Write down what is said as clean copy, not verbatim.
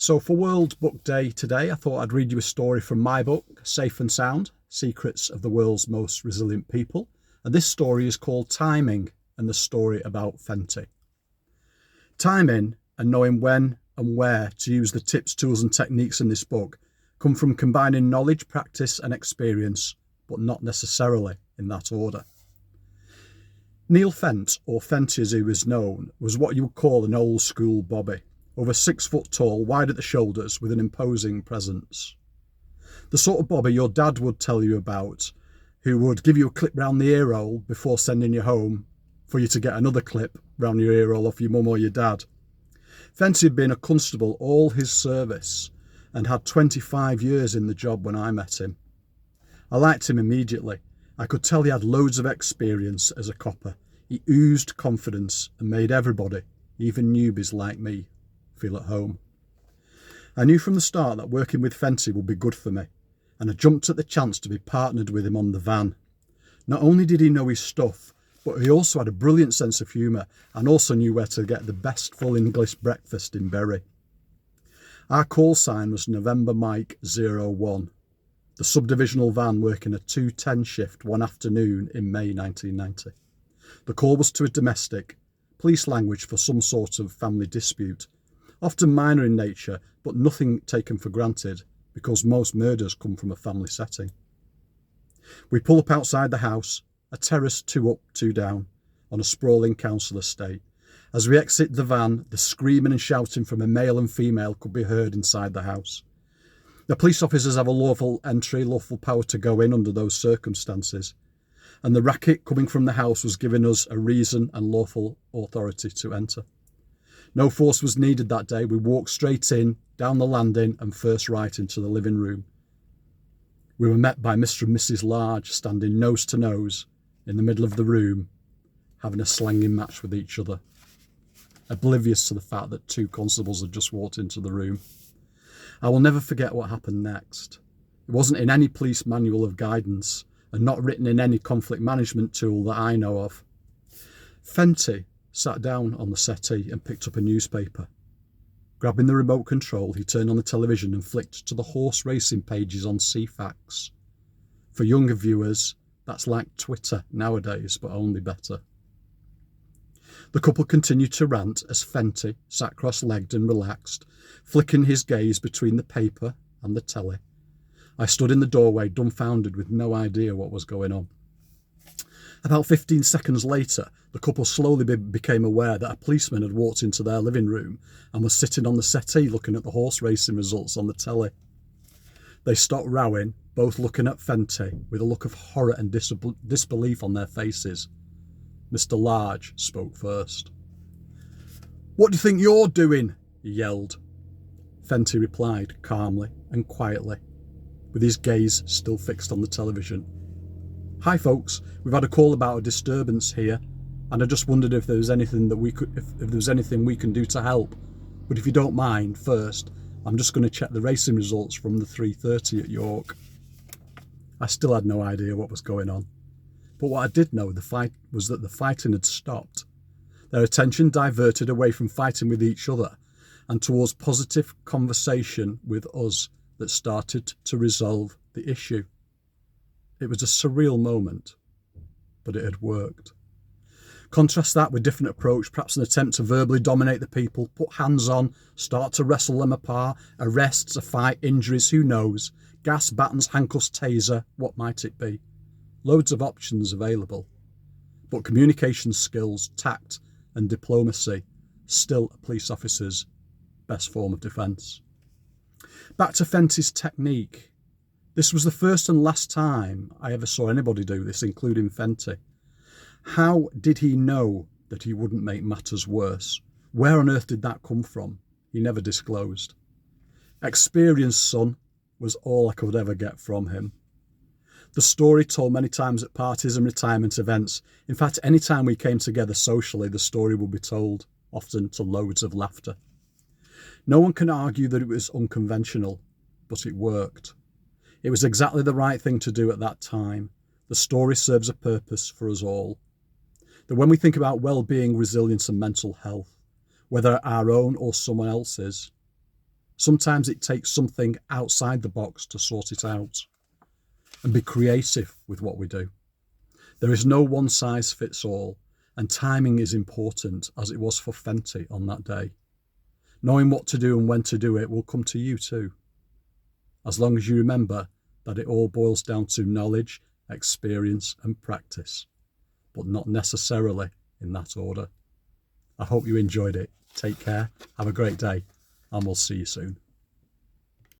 So for World Book Day today, I thought I'd read you a story from my book, Safe and Sound, Secrets of the World's Most Resilient People. And this story is called Timing and the story about Fenty. Timing and knowing when and where to use the tips, tools and techniques in this book come from combining knowledge, practice and experience, but not necessarily in that order. Neil Fent, or Fenty as he was known, was what you would call an old school bobby. Over 6 foot tall, wide at the shoulders, with an imposing presence. The sort of bobby your dad would tell you about, who would give you a clip round the ear hole before sending you home for you to get another clip round your ear hole off your mum or your dad. Fenty had been a constable all his service and had 25 years in the job when I met him. I liked him immediately. I could tell he had loads of experience as a copper. He oozed confidence and made everybody, even newbies like me, feel at home. I knew from the start that working with Fenty would be good for me, and I jumped at the chance to be partnered with him on the van. Not only did he know his stuff, but he also had a brilliant sense of humour and also knew where to get the best full English breakfast in Bury. Our call sign was November Mike 01, the subdivisional van working a 2:10 shift one afternoon in May 1990. The call was to a domestic, police language for some sort of family dispute, often minor in nature, but nothing taken for granted because most murders come from a family setting. We pull up outside the house, a terrace 2 up, 2 down, on a sprawling council estate. As we exit the van, the screaming and shouting from a male and female could be heard inside the house. The police officers have a lawful entry, lawful power to go in under those circumstances, and the racket coming from the house was giving us a reason and lawful authority to enter. No force was needed that day. We walked straight in, down the landing and first right into the living room. We were met by Mr. and Mrs. Large standing nose to nose in the middle of the room, having a slanging match with each other, oblivious to the fact that 2 constables had just walked into the room. I will never forget what happened next. It wasn't in any police manual of guidance and not written in any conflict management tool that I know of. Fenty sat down on the settee and picked up a newspaper. Grabbing the remote control, he turned on the television and flicked to the horse racing pages on CFAX. For younger viewers, that's like Twitter nowadays, but only better. The couple continued to rant as Fenty sat cross-legged and relaxed, flicking his gaze between the paper and the telly. I stood in the doorway, dumbfounded with no idea what was going on. About 15 seconds later, the couple slowly became aware that a policeman had walked into their living room and was sitting on the settee looking at the horse racing results on the telly. They stopped rowing, both looking at Fenty with a look of horror and disbelief on their faces. Mr. Large spoke first. "What do you think you're doing?" he yelled. Fenty replied calmly and quietly, with his gaze still fixed on the television. "Hi folks, we've had a call about a disturbance here, and I just wondered if there was anything that if there was anything we can do to help. But if you don't mind, first, I'm just going to check the racing results from the 3:30 at York." I still had no idea what was going on. But what I did know was that the fighting had stopped. Their attention diverted away from fighting with each other and towards positive conversation with us that started to resolve the issue. It was a surreal moment, but it had worked. Contrast that with different approach, perhaps an attempt to verbally dominate the people, put hands on, start to wrestle them apart, arrests, a fight, injuries, who knows, gas, batons, handcuffs, taser, what might it be? Loads of options available. But communication skills, tact and diplomacy, still a police officer's best form of defence. Back to Fenty's technique. This was the first and last time I ever saw anybody do this, including Fenty. How did he know that he wouldn't make matters worse? Where on earth did that come from? He never disclosed. Experience, son, was all I could ever get from him. The story told many times at parties and retirement events. In fact, any time we came together socially, the story would be told, often to loads of laughter. No one can argue that it was unconventional, but it worked. It was exactly the right thing to do at that time. The story serves a purpose for us all. That when we think about well-being, resilience and mental health, whether our own or someone else's, Sometimes it takes something outside the box to sort it out, and be creative with what we do. There is no one size fits all, and timing is important, as it was for Fenty on that day. Knowing what to do and when to do it will come to you too, as long as you remember that it all boils down to knowledge, experience and practice, but not necessarily in that order. I hope you enjoyed it. Take care, have a great day, and we'll see you soon.